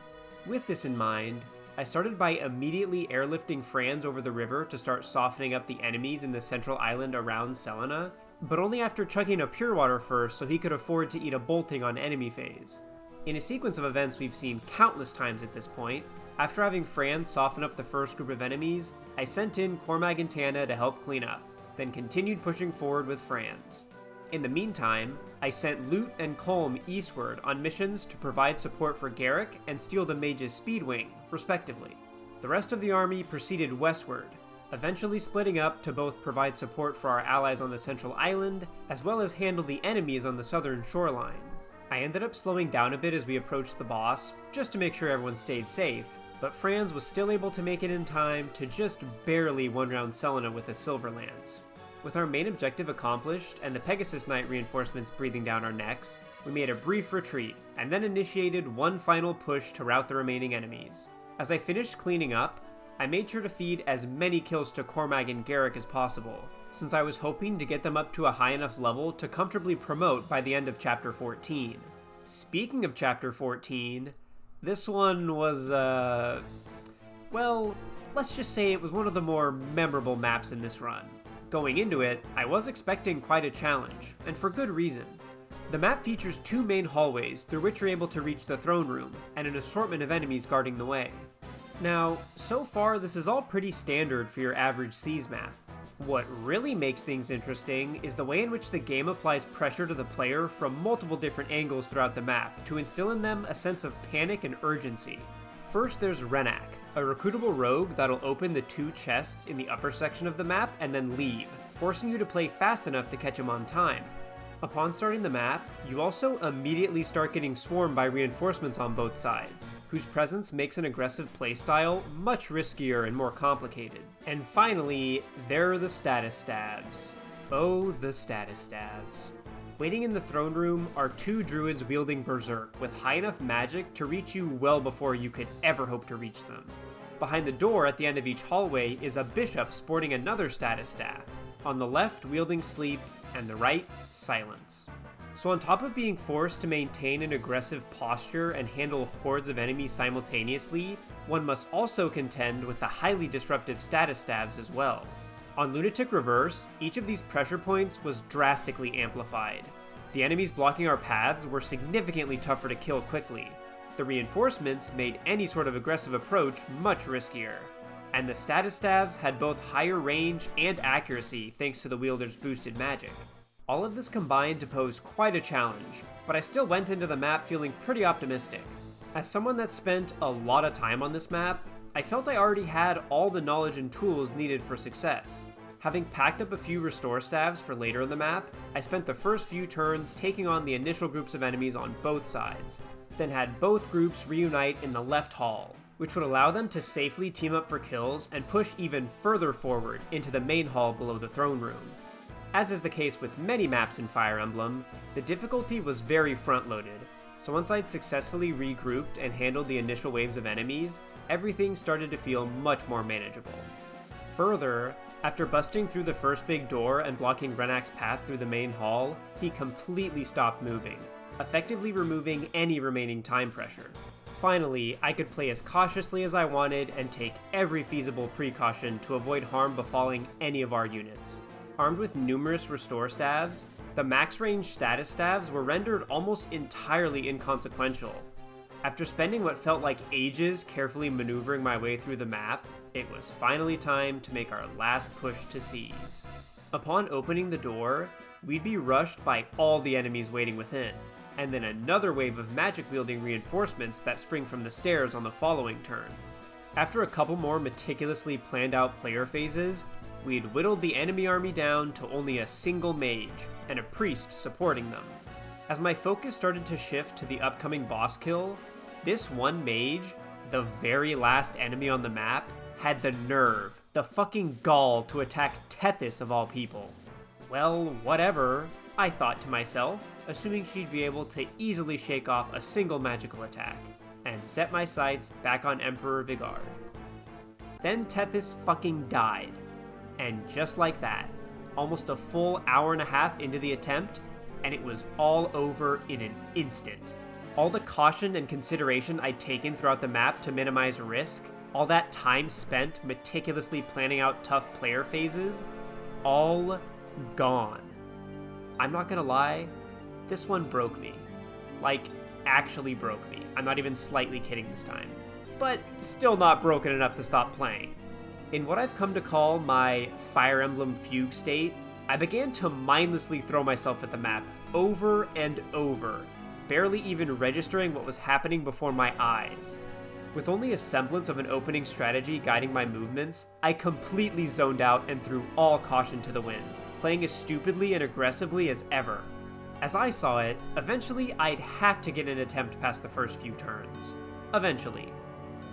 With this in mind, I started by immediately airlifting Franz over the river to start softening up the enemies in the central island around Selena, but only after chugging a pure water first so he could afford to eat a bolting on enemy phase. In a sequence of events we've seen countless times at this point, after having Franz soften up the first group of enemies, I sent in Cormag and Tana to help clean up, then continued pushing forward with Franz. In the meantime, I sent Lute and Colm eastward on missions to provide support for Garrick and steal the mage's speed wing, respectively. The rest of the army proceeded westward, eventually splitting up to both provide support for our allies on the central island, as well as handle the enemies on the southern shoreline. I ended up slowing down a bit as we approached the boss, just to make sure everyone stayed safe, but Franz was still able to make it in time to just barely one-round Selena with a silver lance. With our main objective accomplished and the Pegasus Knight reinforcements breathing down our necks, we made a brief retreat, and then initiated one final push to rout the remaining enemies. As I finished cleaning up, I made sure to feed as many kills to Cormag and Garrick as possible, since I was hoping to get them up to a high enough level to comfortably promote by the end of Chapter 14. Speaking of Chapter 14, this one was, well, let's just say it was one of the more memorable maps in this run. Going into it, I was expecting quite a challenge, and for good reason. The map features 2 main hallways through which you're able to reach the throne room, and an assortment of enemies guarding the way. Now, so far this is all pretty standard for your average Seas map. What really makes things interesting is the way in which the game applies pressure to the player from multiple different angles throughout the map to instill in them a sense of panic and urgency. First, there's Renak, a recruitable rogue that'll open the 2 chests in the upper section of the map and then leave, forcing you to play fast enough to catch him on time. Upon starting the map, you also immediately start getting swarmed by reinforcements on both sides, whose presence makes an aggressive playstyle much riskier and more complicated. And finally, there are the status stabs. Oh, the status stabs. Waiting in the throne room are 2 druids wielding Berserk with high enough magic to reach you well before you could ever hope to reach them. Behind the door at the end of each hallway is a bishop sporting another status staff, on the left wielding Sleep, and the right, Silence. So on top of being forced to maintain an aggressive posture and handle hordes of enemies simultaneously, one must also contend with the highly disruptive status stabs as well. On Lunatic Reverse, each of these pressure points was drastically amplified. The enemies blocking our paths were significantly tougher to kill quickly. The reinforcements made any sort of aggressive approach much riskier. And the status stabs had both higher range and accuracy thanks to the wielder's boosted magic. All of this combined to pose quite a challenge, but I still went into the map feeling pretty optimistic. As someone that spent a lot of time on this map, I felt I already had all the knowledge and tools needed for success. Having packed up a few restore staves for later in the map, I spent the first few turns taking on the initial groups of enemies on both sides, then had both groups reunite in the left hall, which would allow them to safely team up for kills and push even further forward into the main hall below the throne room. As is the case with many maps in Fire Emblem, the difficulty was very front-loaded, So once I'd successfully regrouped and handled the initial waves of enemies, everything started to feel much more manageable. Further, after busting through the first big door and blocking Renac's path through the main hall, he completely stopped moving, effectively removing any remaining time pressure. Finally, I could play as cautiously as I wanted and take every feasible precaution to avoid harm befalling any of our units. Armed with numerous restore staves, the max range status staves were rendered almost entirely inconsequential. After spending what felt like ages carefully maneuvering my way through the map, it was finally time to make our last push to seize. Upon opening the door, we'd be rushed by all the enemies waiting within, and then another wave of magic-wielding reinforcements that spring from the stairs on the following turn. After a couple more meticulously planned-out player phases, we'd whittled the enemy army down to only a single mage, and a priest supporting them. As my focus started to shift to the upcoming boss kill, this one mage, the very last enemy on the map, had the nerve, the fucking gall to attack Tethys of all people. Well, whatever, I thought to myself, assuming she'd be able to easily shake off a single magical attack, and set my sights back on Emperor Vigard. Then Tethys fucking died. And just like that, almost a full hour and a half into the attempt, and it was all over in an instant. All the caution and consideration I'd taken throughout the map to minimize risk, all that time spent meticulously planning out tough player phases, all gone. I'm not gonna lie, this one broke me. Like, actually broke me. I'm not even slightly kidding this time. But still not broken enough to stop playing. In what I've come to call my Fire Emblem fugue state, I began to mindlessly throw myself at the map over and over, barely even registering what was happening before my eyes. With only a semblance of an opening strategy guiding my movements, I completely zoned out and threw all caution to the wind, playing as stupidly and aggressively as ever. As I saw it, eventually I'd have to get an attempt past the first few turns. Eventually.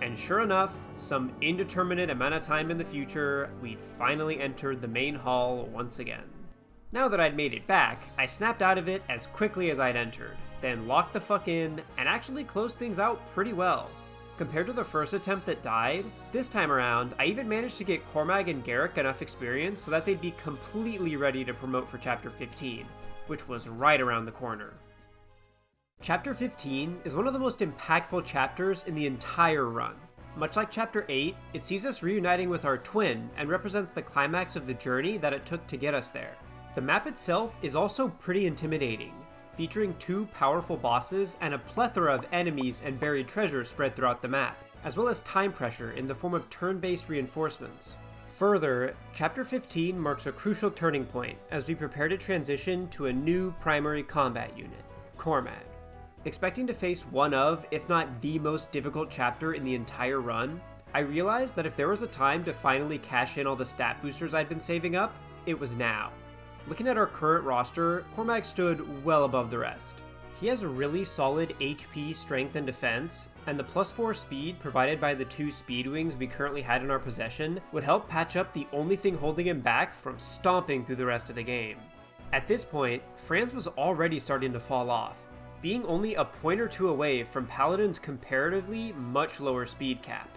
And sure enough, some indeterminate amount of time in the future, we'd finally entered the main hall once again. Now that I'd made it back, I snapped out of it as quickly as I'd entered, then locked the fuck in, and actually closed things out pretty well. Compared to the first attempt that died, this time around, I even managed to get Cormag and Garrick enough experience so that they'd be completely ready to promote for Chapter 15, which was right around the corner. Chapter 15 is one of the most impactful chapters in the entire run. Much like Chapter 8, it sees us reuniting with our twin and represents the climax of the journey that it took to get us there. The map itself is also pretty intimidating, featuring 2 powerful bosses and a plethora of enemies and buried treasures spread throughout the map, as well as time pressure in the form of turn-based reinforcements. Further, Chapter 15 marks a crucial turning point as we prepare to transition to a new primary combat unit, Cormag. Expecting to face one of, if not the most difficult chapter in the entire run, I realized that if there was a time to finally cash in all the stat boosters I'd been saving up, it was now. Looking at our current roster, Cormag stood well above the rest. He has a really solid HP, strength, and defense, and the +4 speed provided by the 2 speed wings we currently had in our possession would help patch up the only thing holding him back from stomping through the rest of the game. At this point, Franz was already starting to fall off, being only a point or 2 away from Paladin's comparatively much lower speed cap,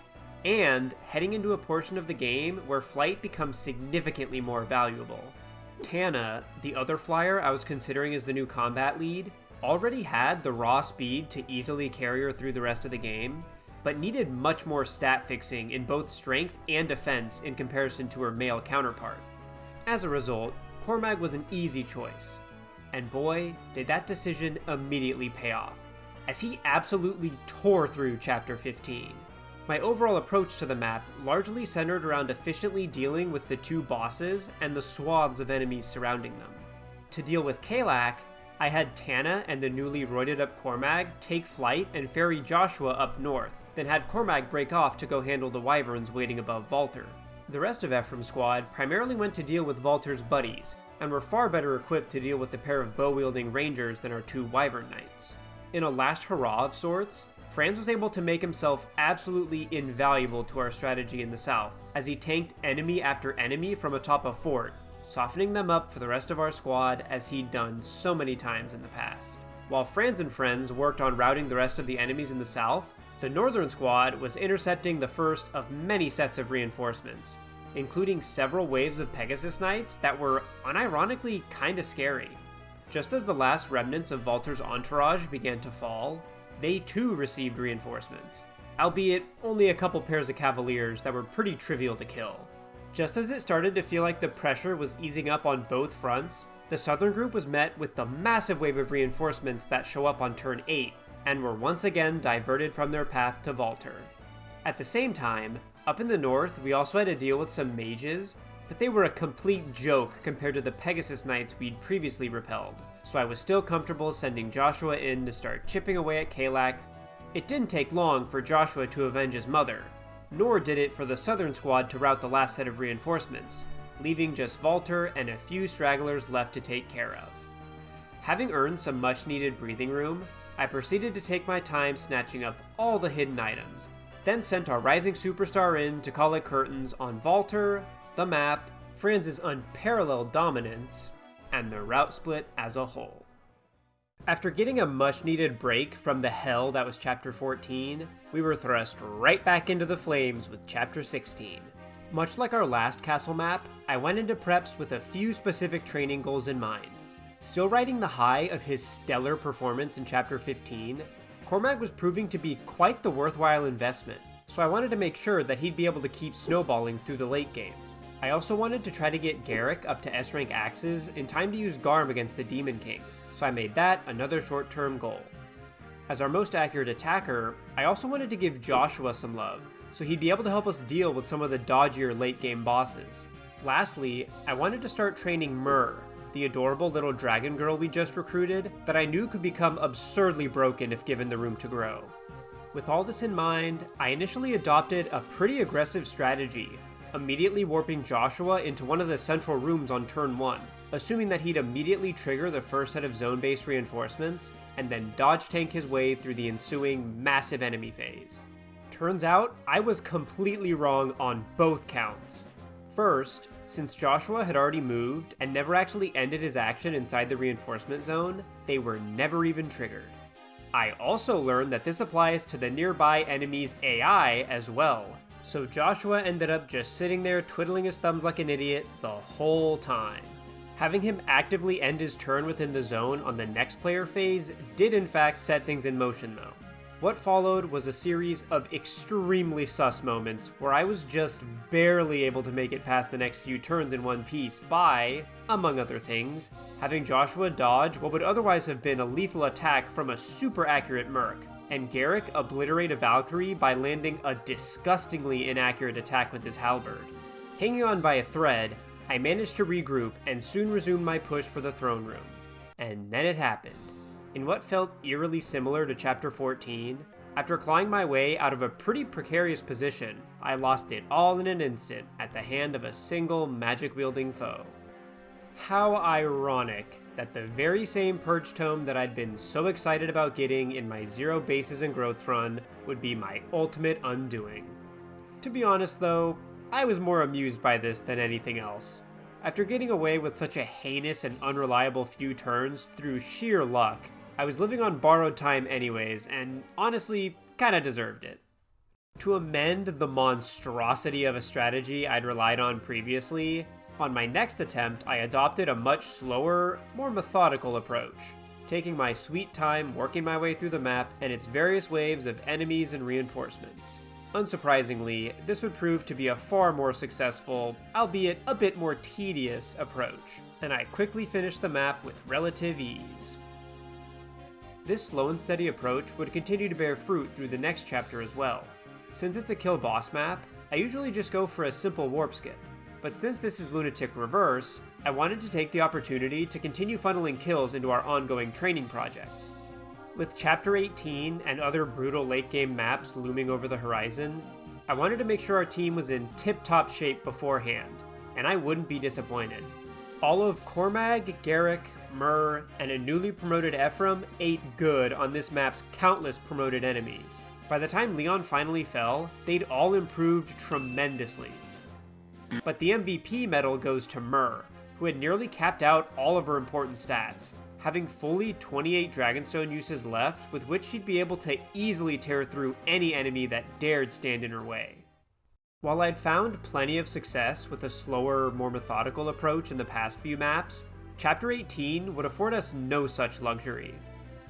and heading into a portion of the game where flight becomes significantly more valuable. Tana, the other flyer I was considering as the new combat lead, already had the raw speed to easily carry her through the rest of the game, but needed much more stat fixing in both strength and defense in comparison to her male counterpart. As a result, Cormag was an easy choice. And boy, did that decision immediately pay off, as he absolutely tore through Chapter 15. My overall approach to the map largely centered around efficiently dealing with the 2 bosses and the swaths of enemies surrounding them. To deal with Kalak, I had Tana and the newly roided up Cormag take flight and ferry Joshua up north, then had Cormag break off to go handle the wyverns waiting above Valter. The rest of Ephraim's squad primarily went to deal with Valter's buddies, and were far better equipped to deal with the pair of bow-wielding rangers than our 2 wyvern knights. In a last hurrah of sorts, Franz was able to make himself absolutely invaluable to our strategy in the south, as he tanked enemy after enemy from atop a fort, softening them up for the rest of our squad as he'd done so many times in the past. While Franz and friends worked on routing the rest of the enemies in the south, the northern squad was intercepting the first of many sets of reinforcements, including several waves of Pegasus Knights that were unironically kinda scary. Just as the last remnants of Valter's entourage began to fall, they too received reinforcements, albeit only a couple pairs of cavaliers that were pretty trivial to kill. Just as it started to feel like the pressure was easing up on both fronts, the southern group was met with the massive wave of reinforcements that show up on turn 8, and were once again diverted from their path to Valter. At the same time, up in the north we also had to deal with some mages, but they were a complete joke compared to the Pegasus Knights we'd previously repelled, so I was still comfortable sending Joshua in to start chipping away at Kalak. It didn't take long for Joshua to avenge his mother, nor did it for the southern squad to rout the last set of reinforcements, leaving just Valter and a few stragglers left to take care of. Having earned some much needed breathing room, I proceeded to take my time snatching up all the hidden items, then sent our rising superstar in to call it curtains on Valter, the map, Franz's unparalleled dominance, and the route split as a whole. After getting a much-needed break from the hell that was Chapter 14, we were thrust right back into the flames with Chapter 16. Much like our last castle map, I went into preps with a few specific training goals in mind. Still riding the high of his stellar performance in Chapter 15, Cormac was proving to be quite the worthwhile investment, so I wanted to make sure that he'd be able to keep snowballing through the late game. I also wanted to try to get Garrick up to S-rank axes in time to use Garm against the Demon King, so I made that another short-term goal. As our most accurate attacker, I also wanted to give Joshua some love, so he'd be able to help us deal with some of the dodgier late-game bosses. Lastly, I wanted to start training Myrrh, the adorable little dragon girl we just recruited, that I knew could become absurdly broken if given the room to grow. With all this in mind, I initially adopted a pretty aggressive strategy, immediately warping Joshua into one of the central rooms on turn 1, assuming that he'd immediately trigger the first set of zone-based reinforcements, and then dodge tank his way through the ensuing massive enemy phase. Turns out, I was completely wrong on both counts. First, since Joshua had already moved and never actually ended his action inside the reinforcement zone, they were never even triggered. I also learned that this applies to the nearby enemy's AI as well, so Joshua ended up just sitting there twiddling his thumbs like an idiot the whole time. Having him actively end his turn within the zone on the next player phase did in fact set things in motion though. What followed was a series of extremely sus moments where I was just barely able to make it past the next few turns in one piece by, among other things, having Joshua dodge what would otherwise have been a lethal attack from a super accurate Merc, and Garrick obliterate a Valkyrie by landing a disgustingly inaccurate attack with his halberd. Hanging on by a thread, I managed to regroup and soon resumed my push for the throne room. And then it happened. In what felt eerily similar to Chapter 14, after clawing my way out of a pretty precarious position, I lost it all in an instant at the hand of a single magic-wielding foe. How ironic that the very same Purge Tome that I'd been so excited about getting in my Zero Bases and Growth run would be my ultimate undoing. To be honest though, I was more amused by this than anything else. After getting away with such a heinous and unreliable few turns through sheer luck, I was living on borrowed time anyways, and honestly, kinda deserved it. To amend the monstrosity of a strategy I'd relied on previously, on my next attempt I adopted a much slower, more methodical approach, taking my sweet time working my way through the map and its various waves of enemies and reinforcements. Unsurprisingly, this would prove to be a far more successful, albeit a bit more tedious, approach, and I quickly finished the map with relative ease. This slow and steady approach would continue to bear fruit through the next chapter as well. Since it's a kill boss map, I usually just go for a simple warp skip, but since this is Lunatic Reverse, I wanted to take the opportunity to continue funneling kills into our ongoing training projects. With Chapter 18 and other brutal late-game maps looming over the horizon, I wanted to make sure our team was in tip-top shape beforehand, and I wouldn't be disappointed. All of Cormag, Garrick, Myrrh, and a newly promoted Ephraim ate good on this map's countless promoted enemies. By the time Leon finally fell, they'd all improved tremendously. But the MVP medal goes to Myrrh, who had nearly capped out all of her important stats, having fully 28 Dragonstone uses left with which she'd be able to easily tear through any enemy that dared stand in her way. While I'd found plenty of success with a slower, more methodical approach in the past few maps, Chapter 18 would afford us no such luxury.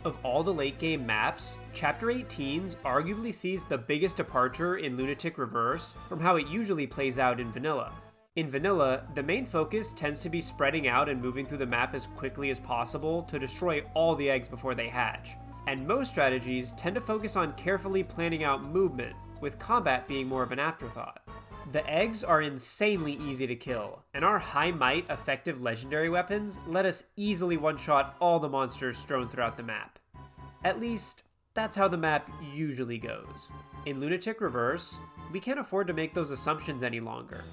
Of all the late game maps, Chapter 18's arguably sees the biggest departure in Lunatic Reverse from how it usually plays out in vanilla. In vanilla, the main focus tends to be spreading out and moving through the map as quickly as possible to destroy all the eggs before they hatch, and most strategies tend to focus on carefully planning out movement, with combat being more of an afterthought. The eggs are insanely easy to kill, and our high might effective legendary weapons let us easily one-shot all the monsters strewn throughout the map. At least, that's how the map usually goes. In Lunatic Reverse, we can't afford to make those assumptions any longer.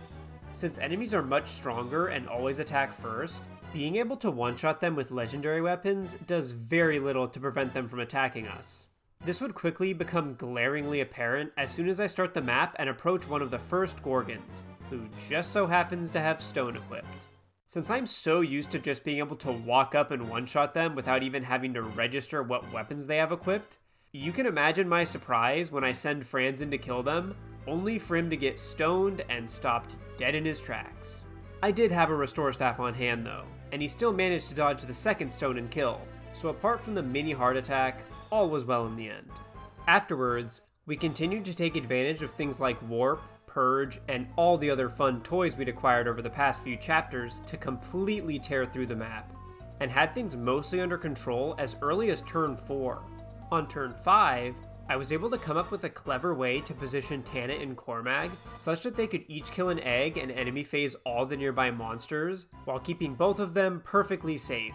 Since enemies are much stronger and always attack first, being able to one-shot them with legendary weapons does very little to prevent them from attacking us. This would quickly become glaringly apparent as soon as I start the map and approach one of the first Gorgons, who just so happens to have stone equipped. Since I'm so used to just being able to walk up and one-shot them without even having to register what weapons they have equipped, you can imagine my surprise when I send Franz in to kill them, only for him to get stoned and stopped dead in his tracks. I did have a restore staff on hand though, and he still managed to dodge the second stone and kill, so apart from the mini heart attack, all was well in the end. Afterwards, we continued to take advantage of things like Warp, Purge, and all the other fun toys we'd acquired over the past few chapters to completely tear through the map, and had things mostly under control as early as turn 4. On turn 5, I was able to come up with a clever way to position Tanit and Cormag such that they could each kill an egg and enemy phase all the nearby monsters, while keeping both of them perfectly safe.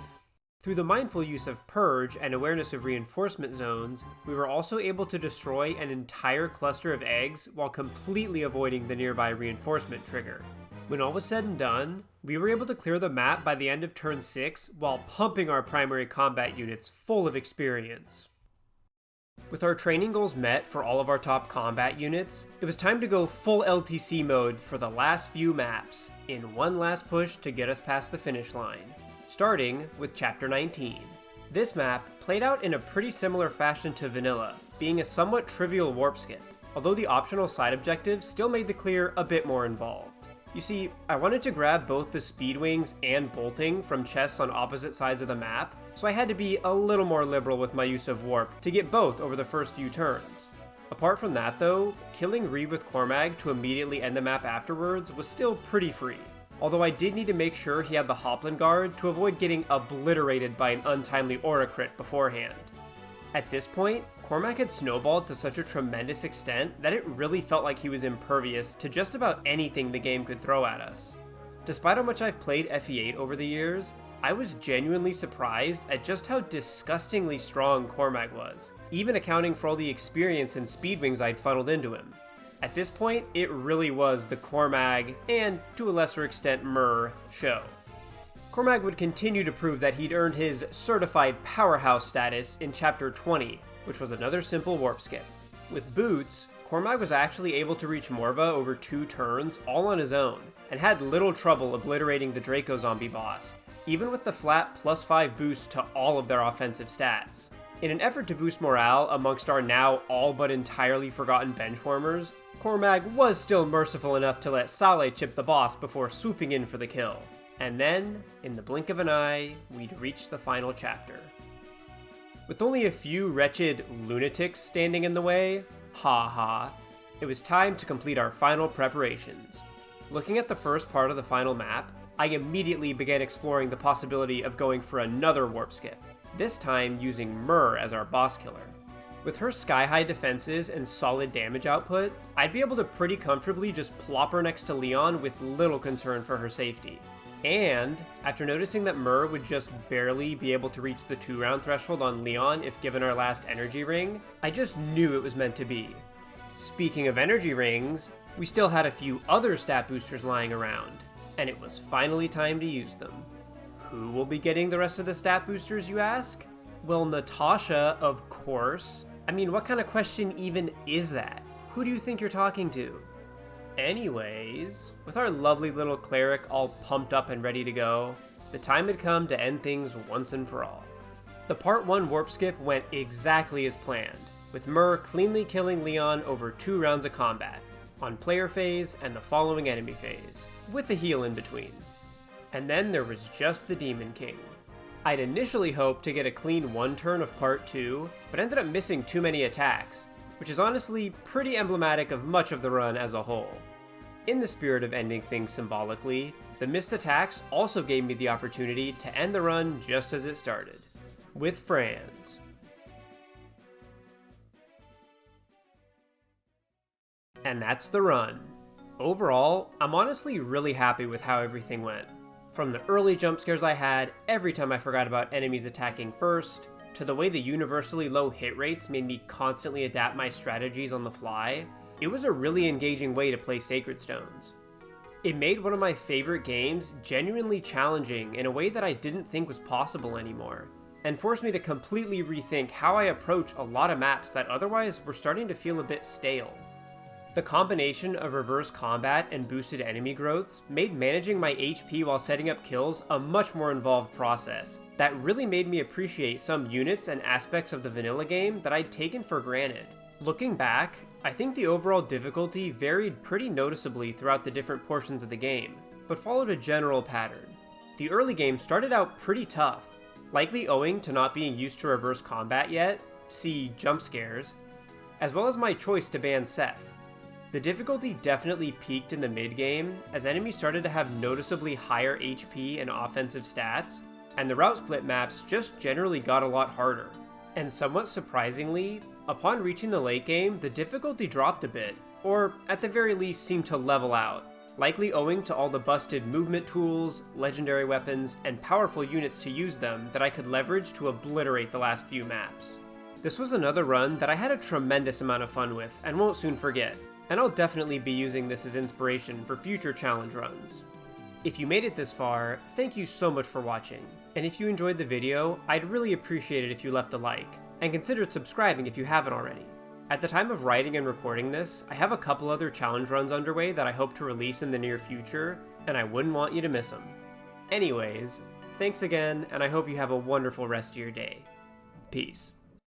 Through the mindful use of Purge and awareness of reinforcement zones, we were also able to destroy an entire cluster of eggs while completely avoiding the nearby reinforcement trigger. When all was said and done, we were able to clear the map by the end of turn 6 while pumping our primary combat units full of experience. With our training goals met for all of our top combat units, it was time to go full LTC mode for the last few maps, in one last push to get us past the finish line. Starting with Chapter 19. This map played out in a pretty similar fashion to vanilla, being a somewhat trivial warp skip, although the optional side objectives still made the clear a bit more involved. You see, I wanted to grab both the speed wings and bolting from chests on opposite sides of the map, so I had to be a little more liberal with my use of warp to get both over the first few turns. Apart from that though, killing Reeve with Cormag to immediately end the map afterwards was still pretty free. Although I did need to make sure he had the Hoplin guard to avoid getting obliterated by an untimely aura crit beforehand. At this point, Cormac had snowballed to such a tremendous extent that it really felt like he was impervious to just about anything the game could throw at us. Despite how much I've played FE8 over the years, I was genuinely surprised at just how disgustingly strong Cormac was, even accounting for all the experience and speed wings I'd funneled into him. At this point, it really was the Cormag, and to a lesser extent Myrrh, show. Cormag would continue to prove that he'd earned his certified powerhouse status in Chapter 20, which was another simple warp skip. With boots, Cormag was actually able to reach Morva over 2 turns all on his own, and had little trouble obliterating the Draco zombie boss, even with the flat +5 boost to all of their offensive stats. In an effort to boost morale amongst our now all but entirely forgotten benchwarmers, Cormag was still merciful enough to let Saleh chip the boss before swooping in for the kill. And then, in the blink of an eye, we'd reach the final chapter. With only a few wretched lunatics standing in the way, it was time to complete our final preparations. Looking at the first part of the final map, I immediately began exploring the possibility of going for another warp skip, this time using Myrrh as our boss killer. With her sky-high defenses and solid damage output, I'd be able to pretty comfortably just plop her next to Leon with little concern for her safety. And, after noticing that Myrrh would just barely be able to reach the 2-round threshold on Leon if given our last energy ring, I just knew it was meant to be. Speaking of energy rings, we still had a few other stat boosters lying around, and it was finally time to use them. Who will be getting the rest of the stat boosters, you ask? Well, Natasha, of course. I mean, what kind of question even is that? Who do you think you're talking to? Anyways, with our lovely little cleric all pumped up and ready to go, the time had come to end things once and for all. The Part 1 warp skip went exactly as planned, with Myrrh cleanly killing Leon over 2 rounds of combat, on player phase and the following enemy phase, with a heal in between. And then there was just the Demon King. I'd initially hoped to get a clean 1 turn of Part 2, but ended up missing too many attacks, which is honestly pretty emblematic of much of the run as a whole. In the spirit of ending things symbolically, the missed attacks also gave me the opportunity to end the run just as it started, with Franz. And that's the run. Overall, I'm honestly really happy with how everything went. From the early jump scares I had every time I forgot about enemies attacking first, to the way the universally low hit rates made me constantly adapt my strategies on the fly, it was a really engaging way to play Sacred Stones. It made one of my favorite games genuinely challenging in a way that I didn't think was possible anymore, and forced me to completely rethink how I approach a lot of maps that otherwise were starting to feel a bit stale. The combination of reverse combat and boosted enemy growths made managing my HP while setting up kills a much more involved process that really made me appreciate some units and aspects of the vanilla game that I'd taken for granted. Looking back, I think the overall difficulty varied pretty noticeably throughout the different portions of the game, but followed a general pattern. The early game started out pretty tough, likely owing to not being used to reverse combat yet, see jump scares, as well as my choice to ban Seth. The difficulty definitely peaked in the mid-game, as enemies started to have noticeably higher HP and offensive stats, and the route split maps just generally got a lot harder. And somewhat surprisingly, upon reaching the late game, the difficulty dropped a bit, or at the very least seemed to level out, likely owing to all the busted movement tools, legendary weapons, and powerful units to use them that I could leverage to obliterate the last few maps. This was another run that I had a tremendous amount of fun with and won't soon forget, and I'll definitely be using this as inspiration for future challenge runs. If you made it this far, thank you so much for watching, and if you enjoyed the video, I'd really appreciate it if you left a like, and considered subscribing if you haven't already. At the time of writing and recording this, I have a couple other challenge runs underway that I hope to release in the near future, and I wouldn't want you to miss them. Anyways, thanks again, and I hope you have a wonderful rest of your day. Peace.